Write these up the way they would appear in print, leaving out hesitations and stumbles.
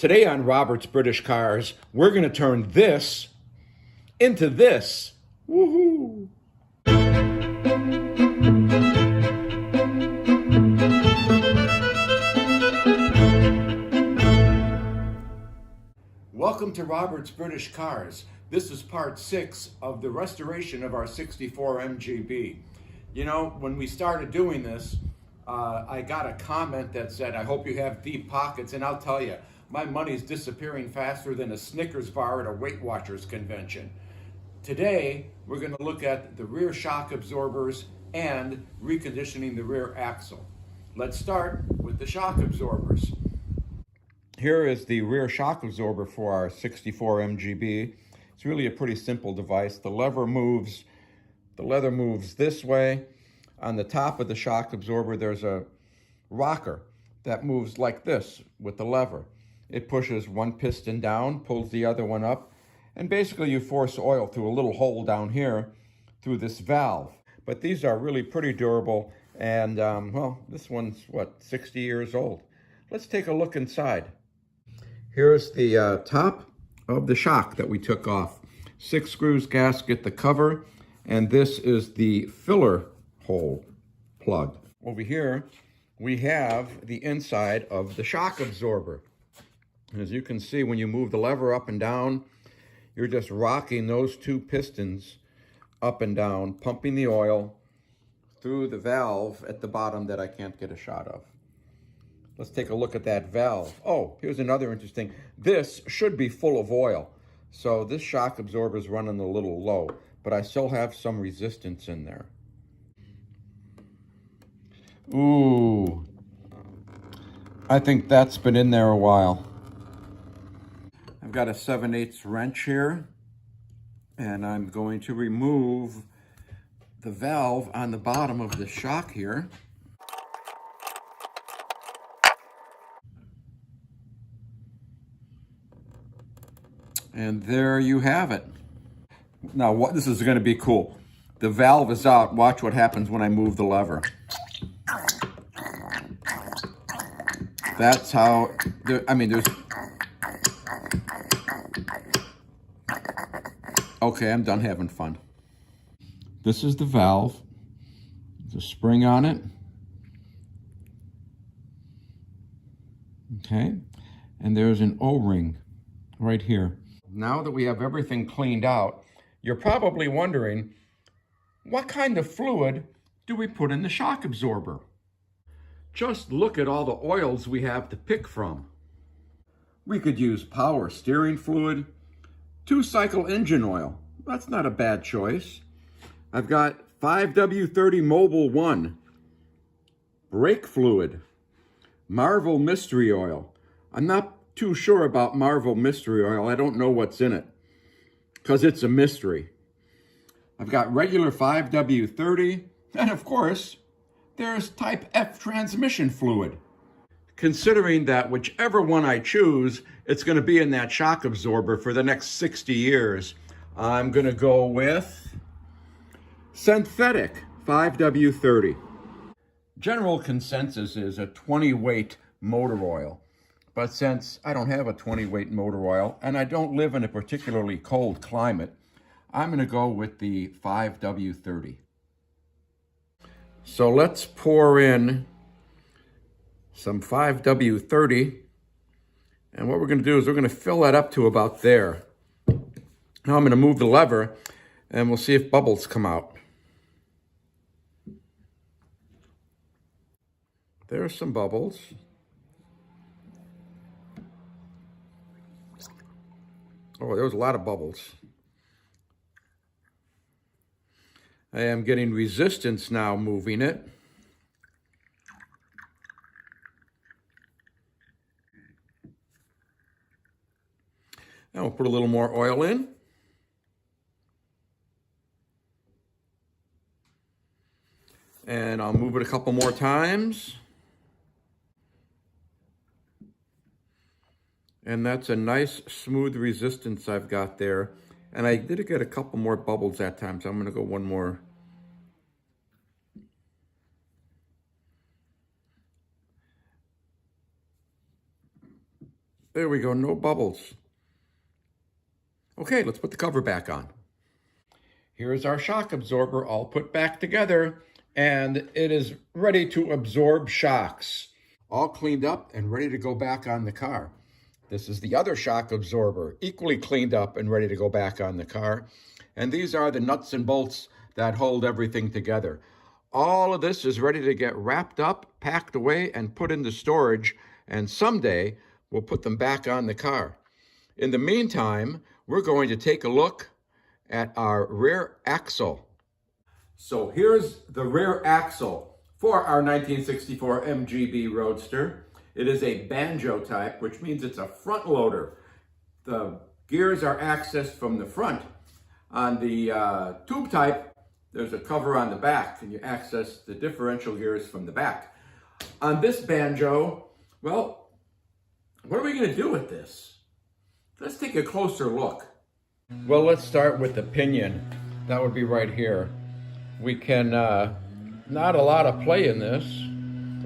Today on Robert's British Cars, we're going to turn this into this. Woohoo! Welcome to Robert's British Cars. This is part 6 of the restoration of our 64 MGB. You know, when we started doing this, I got a comment that said, I hope you have deep pockets, and I'll tell you, my money's disappearing faster than a Snickers bar at a Weight Watchers convention. Today, we're going to look at the rear shock absorbers and reconditioning the rear axle. Let's start with the shock absorbers. Here is the rear shock absorber for our 64 MGB. It's really a pretty simple device. The leather moves this way. On the top of the shock absorber, there's a rocker that moves like this with the lever. It pushes one piston down, pulls the other one up, and basically you force oil through a little hole down here through this valve. But these are really pretty durable, and well, this one's, what, 60 years old. Let's take a look inside. Here's the top of the shock that we took off. 6 screws gasket, the cover, and this is the filler hole plug. Over here, we have the inside of the shock absorber. As you can see, when you move the lever up and down, you're just rocking those 2 pistons up and down, pumping the oil through the valve at the bottom that I can't get a shot of. Let's take a look at that valve. Oh, here's another interesting. This should be full of oil. So this shock absorber is running a little low, but I still have some resistance in there. Ooh, I think that's been in there a while. I've got a 7/8 wrench here, and I'm going to remove the valve on the bottom of the shock here. And there you have it. Now, this is going to be cool. The valve is out. Watch what happens when I move the lever. That's how, there's... Okay, I'm done having fun. This is the valve. There's a spring on it. Okay, and there's an O-ring right here. Now that we have everything cleaned out, you're probably wondering, what kind of fluid do we put in the shock absorber? Just look at all the oils we have to pick from. We could use power steering fluid, 2-cycle engine oil. That's not a bad choice. I've got 5W30 Mobile 1, brake fluid, Marvel Mystery Oil. I'm not too sure about Marvel Mystery Oil. I don't know what's in it because it's a mystery. I've got regular 5W30, and of course, there's Type F transmission fluid. Considering that whichever one I choose, it's going to be in that shock absorber for the next 60 years, I'm going to go with synthetic 5W30. General consensus is a 20-weight motor oil. But since I don't have a 20-weight motor oil, and I don't live in a particularly cold climate, I'm going to go with the 5W30. So let's pour in some 5W30. And what we're going to do is we're going to fill that up to about there. Now I'm going to move the lever, and we'll see if bubbles come out. There's some bubbles. Oh, there was a lot of bubbles. I am getting resistance now moving it. Now we'll put a little more oil in. And I'll move it a couple more times. And that's a nice smooth resistance I've got there. And I did get a couple more bubbles that time, so I'm gonna go one more. There we go, no bubbles. Okay, let's put the cover back on. Here's our shock absorber all put back together, and it is ready to absorb shocks. All cleaned up and ready to go back on the car. This is the other shock absorber, equally cleaned up and ready to go back on the car. And these are the nuts and bolts that hold everything together. All of this is ready to get wrapped up, packed away, and put into storage, and someday we'll put them back on the car. In the meantime, we're going to take a look at our rear axle. So here's the rear axle for our 1964 MGB Roadster. It is a banjo type, which means it's a front loader. The gears are accessed from the front. On the tube type, there's a cover on the back, and you access the differential gears from the back. On this banjo, well, what are we going to do with this? Let's take a closer look. Well, let's start with the pinion. That would be right here. We can, not a lot of play in this,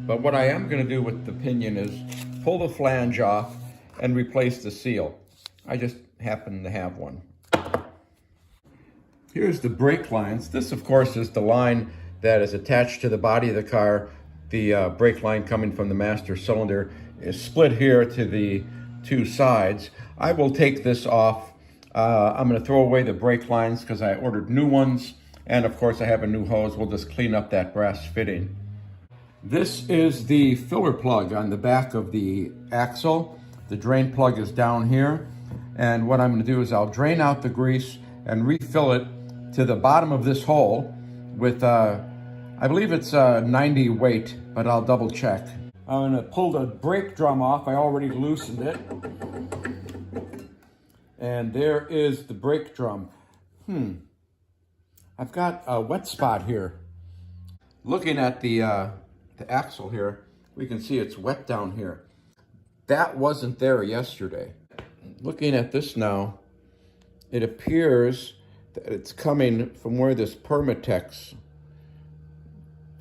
but what I am going to do with the pinion is pull the flange off and replace the seal. I just happen to have one. Here's the brake lines. This, of course, is the line that is attached to the body of the car. The brake line coming from the master cylinder is split here to the two sides. I will take this off. I'm going to throw away the brake lines because I ordered new ones. And of course, I have a new hose. We'll just clean up that brass fitting. This is the filler plug on the back of the axle. The drain plug is down here. And what I'm going to do is I'll drain out the grease and refill it to the bottom of this hole with, I believe it's 90 weight, but I'll double check. I'm going to pull the brake drum off. I already loosened it. And there is the brake drum. I've got a wet spot here. Looking at the axle here, we can see it's wet down here. That wasn't there yesterday. Looking at this now, it appears that it's coming from where this Permatex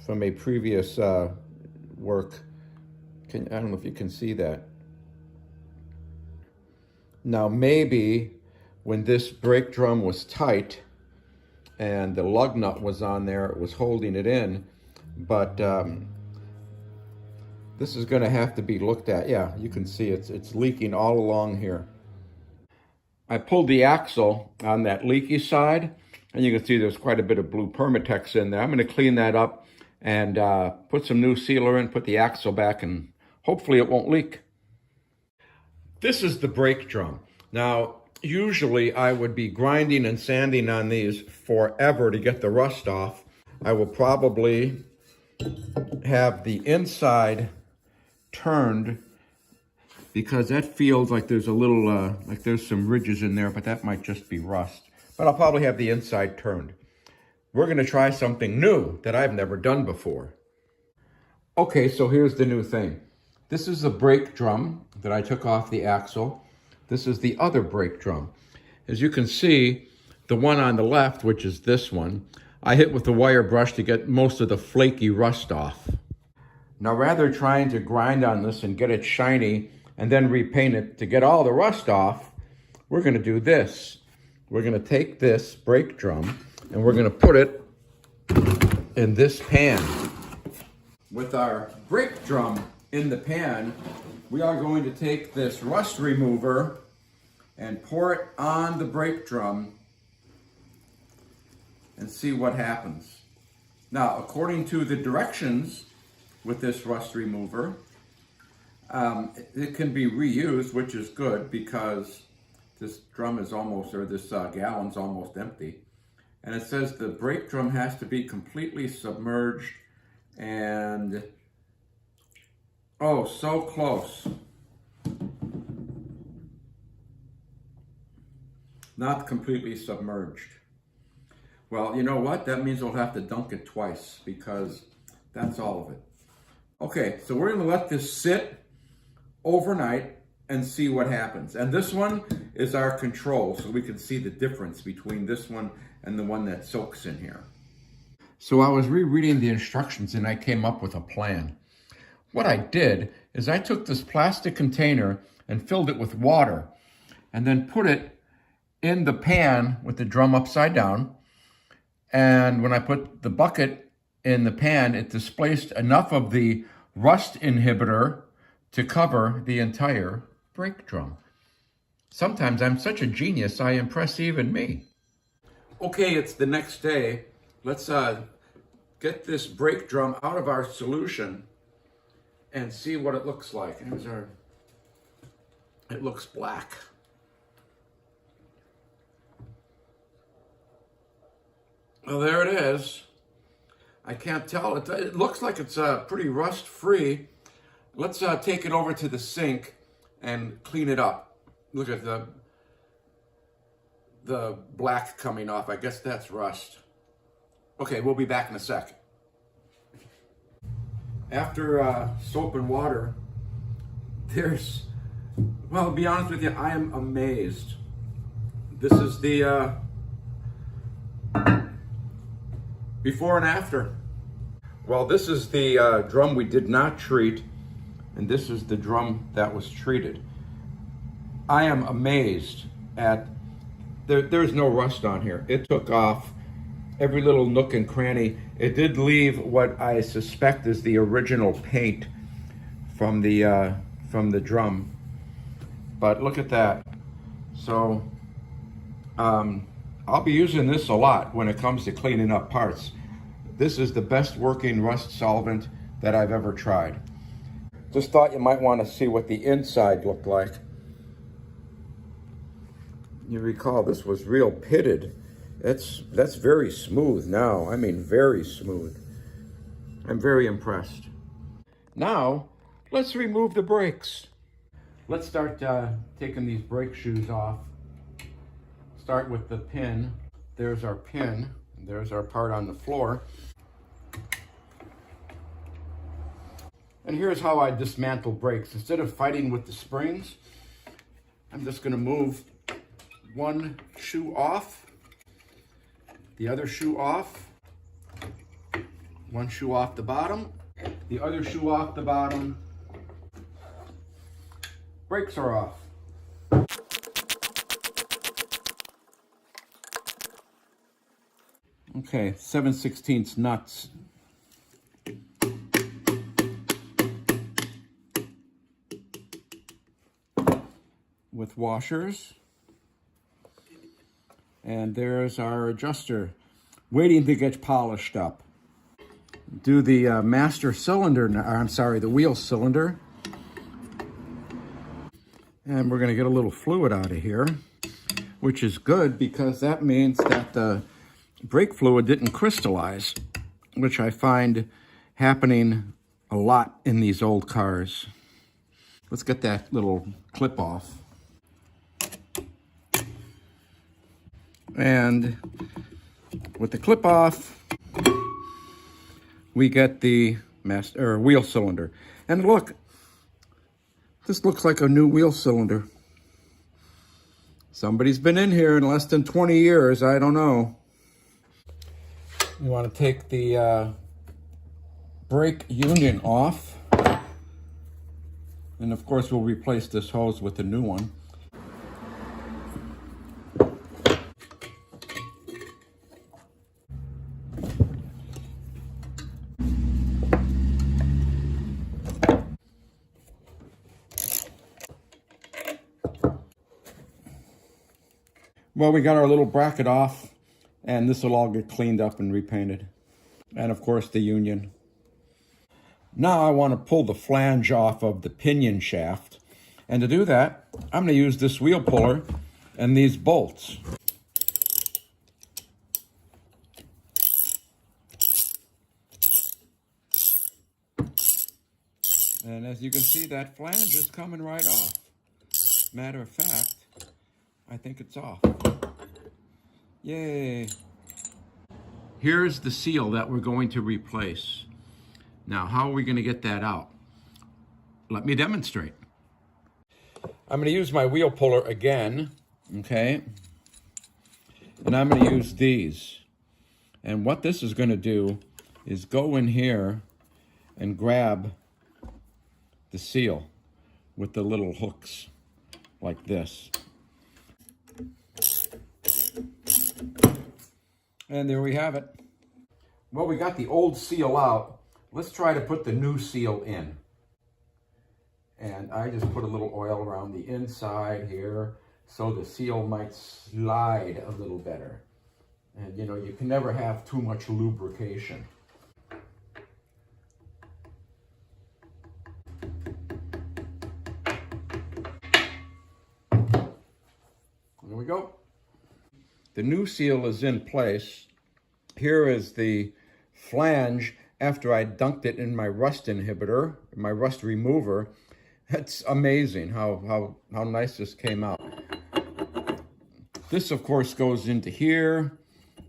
from a previous work. I don't know if you can see that. Now maybe when this brake drum was tight and the lug nut was on there, it was holding it in, but this is going to have to be looked at. Yeah, you can see it's leaking all along here. I pulled the axle on that leaky side, and you can see there's quite a bit of blue Permatex in there. I'm going to clean that up and put some new sealer in, put the axle back, and hopefully it won't leak. This is the brake drum. Now, usually I would be grinding and sanding on these forever to get the rust off. I will probably have the inside turned because that feels like there's a little, like there's some ridges in there, but that might just be rust. But I'll probably have the inside turned. We're going to try something new that I've never done before. Okay, so here's the new thing. This is the brake drum that I took off the axle. This is the other brake drum. As you can see, the one on the left, which is this one, I hit with the wire brush to get most of the flaky rust off. Now, rather than trying to grind on this and get it shiny and then repaint it to get all the rust off, we're going to do this. We're going to take this brake drum and we're going to put it in this pan. With our brake drum in the pan, we are going to take this rust remover and pour it on the brake drum and see what happens. Now, according to the directions with this rust remover, it can be reused, which is good because this drum is almost, or this gallon's almost empty. And it says the brake drum has to be completely submerged and, oh, so close. Not completely submerged. Well, you know what? That means we'll have to dunk it twice because that's all of it. Okay, so we're gonna let this sit overnight and see what happens. And this one is our control, so we can see the difference between this one and the one that soaks in here. So I was rereading the instructions and I came up with a plan. What I did is I took this plastic container and filled it with water, and then put it in the pan with the drum upside down. And when I put the bucket in the pan, it displaced enough of the rust inhibitor to cover the entire brake drum. Sometimes I'm such a genius, I impress even me. Okay, it's the next day. Let's get this brake drum out of our solution and see what it looks like. It looks black. Well, there it is. I can't tell. It looks like it's pretty rust-free. Let's take it over to the sink and clean it up. Look at the black coming off. I guess that's rust. Okay, we'll be back in a sec. After soap and water, well, to be honest with you, I am amazed. This is the before and after. Well, this is the drum we did not treat, and this is the drum that was treated. I am amazed at, there's no rust on here. It took off every little nook and cranny. It did leave what I suspect is the original paint from the drum. But look at that. So I'll be using this a lot when it comes to cleaning up parts. This is the best working rust solvent that I've ever tried. Just thought you might want to see what the inside looked like. You recall this was real pitted. That's very smooth now. I mean, very smooth. I'm very impressed. Now, let's remove the brakes. Let's start taking these brake shoes off. Start with the pin. There's our pin. There's our part on the floor. And here's how I dismantle brakes. Instead of fighting with the springs, I'm just going to move one shoe off, the other shoe off, one shoe off the bottom, the other shoe off the bottom. Brakes are off. Okay, 7/16 nuts. With washers. And there's our adjuster, waiting to get polished up. Do the master cylinder, or I'm sorry, the wheel cylinder. And we're gonna get a little fluid out of here, which is good because that means that the brake fluid didn't crystallize, which I find happening a lot in these old cars. Let's get that little clip off. And with the clip off, we get the wheel cylinder. And look, this looks like a new wheel cylinder. Somebody's been in here in less than 20 years, I don't know. You want to take the brake union off. And of course we'll replace this hose with a new one. Well, we got our little bracket off, and this will all get cleaned up and repainted. And of course the union. Now I want to pull the flange off of the pinion shaft. And to do that, I'm going to use this wheel puller and these bolts. And as you can see, that flange is coming right off. Matter of fact, I think it's off. Yay. Here's the seal that we're going to replace. Now, how are we going to get that out? Let me demonstrate. I'm going to use my wheel puller again, okay? And I'm going to use these. And what this is going to do is go in here and grab the seal with the little hooks. like this. And there we have it. Well, we got the old seal out. Let's try to put the new seal in. And I just put a little oil around the inside here so the seal might slide a little better. And you know, you can never have too much lubrication. There we go. The new seal is in place. Here is the flange after I dunked it in my rust inhibitor, my rust remover. It's amazing how nice this came out. This, of course, goes into here.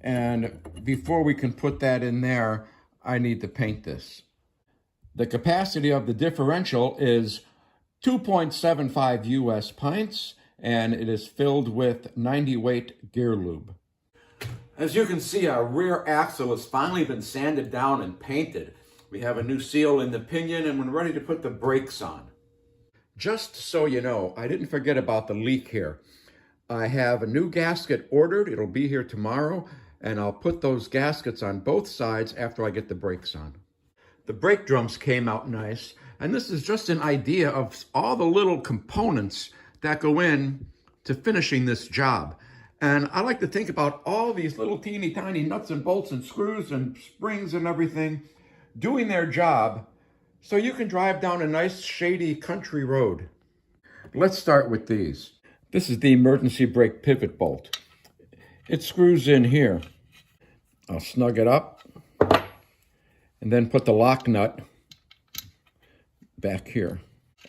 And before we can put that in there, I need to paint this. The capacity of the differential is 2.75 US pints, and it is filled with 90 weight gear lube. As you can see, our rear axle has finally been sanded down and painted. We have a new seal in the pinion, and we're ready to put the brakes on. Just so you know, I didn't forget about the leak here. I have a new gasket ordered. It'll be here tomorrow, and I'll put those gaskets on both sides after I get the brakes on. The brake drums came out nice, and this is just an idea of all the little components that go in to finishing this job. And I like to think about all these little teeny tiny nuts and bolts and screws and springs and everything doing their job so you can drive down a nice shady country road. Let's start with these. This is the emergency brake pivot bolt. It screws in here. I'll snug it up and then put the lock nut back here.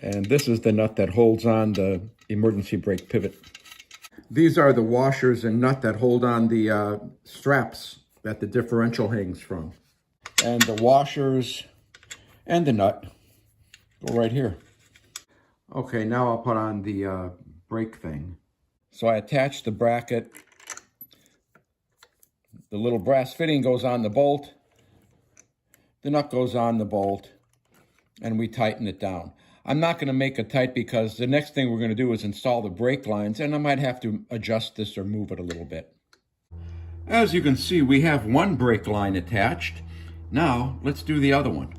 And this is the nut that holds on the emergency brake pivot. These are the washers and nut that hold on the straps that the differential hangs from. And the washers and the nut go right here. Okay, now I'll put on the brake thing. So I attach the bracket. The little brass fitting goes on the bolt. The nut goes on the bolt, and we tighten it down. I'm not going to make it tight because the next thing we're going to do is install the brake lines, and I might have to adjust this or move it a little bit. As you can see, we have one brake line attached. Now, let's do the other one.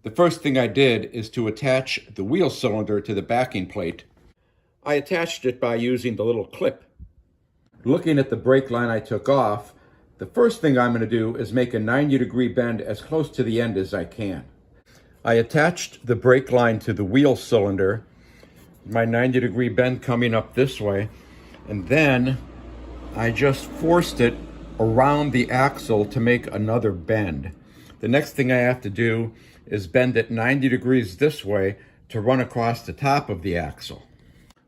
The first thing I did is to attach the wheel cylinder to the backing plate. I attached it by using the little clip. Looking at the brake line I took off, the first thing I'm going to do is make a 90-degree bend as close to the end as I can. I attached the brake line to the wheel cylinder, my 90-degree bend coming up this way, and then I just forced it around the axle to make another bend. The next thing I have to do is bend it 90 degrees this way to run across the top of the axle.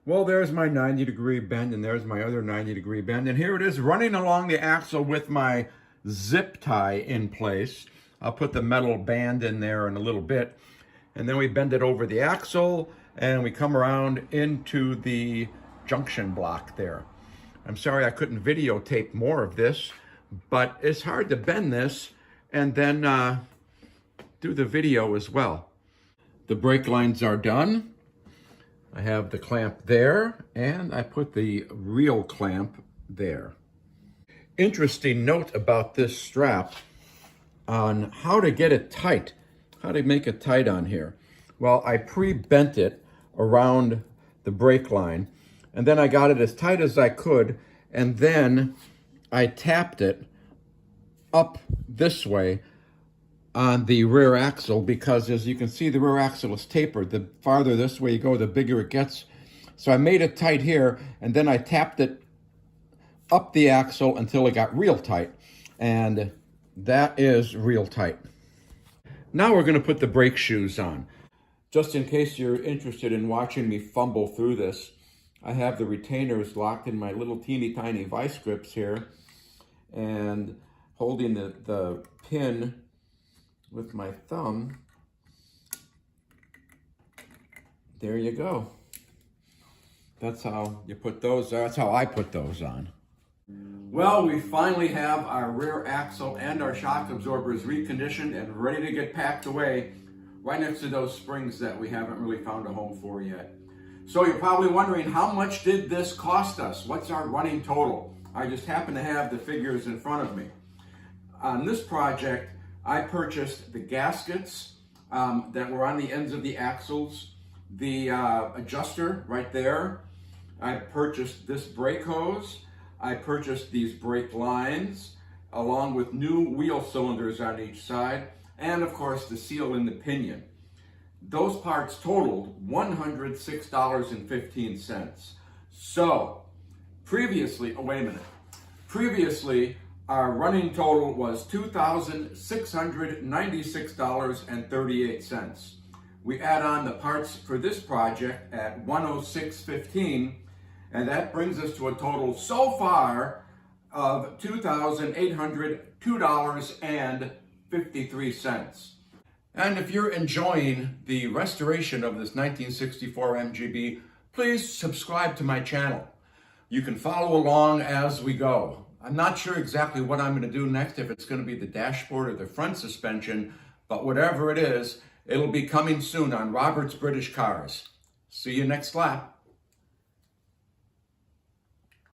Well, there's my 90-degree bend, and there's my other 90-degree bend, and here it is running along the axle with my zip tie in place. I'll put the metal band in there in a little bit, and then we bend it over the axle, and we come around into the junction block there. I'm sorry I couldn't videotape more of this, but it's hard to bend this and then do the video as well. The brake lines are done. I have the clamp there, and I put the real clamp there. Interesting note about this strap on how to get it tight, how to make it tight on here. Well, I pre-bent it around the brake line, and then I got it as tight as I could, and then I tapped it up this way on the rear axle, because as you can see, the rear axle is tapered. The farther this way you go, the bigger it gets. So I made it tight here, and then I tapped it up the axle until it got real tight, and that is real tight. Now we're going to put the brake shoes on. Just in case you're interested in watching me fumble through this, I have the retainers locked in my little teeny tiny vice grips here, and holding the pin with my thumb. There you go. That's how you put those, that's how I put those on. Well, we finally have our rear axle and our shock absorbers reconditioned and ready to get packed away right next to those springs that we haven't really found a home for yet. So you're probably wondering, how much did this cost us? What's our running total? I just happen to have the figures in front of me. On this project, I purchased the gaskets that were on the ends of the axles, the adjuster right there. I purchased this brake hose. I purchased these brake lines, along with new wheel cylinders on each side, and of course the seal in the pinion. Those parts totaled $106.15. So, previously, previously our running total was $2,696.38. We add on the parts for this project at $106.15, and that brings us to a total so far of $2,802.53. And if you're enjoying the restoration of this 1964 MGB, please subscribe to my channel. You can follow along as we go. I'm not sure exactly what I'm going to do next, if it's going to be the dashboard or the front suspension, but whatever it is, it'll be coming soon on Robert's British Cars. See you next lap.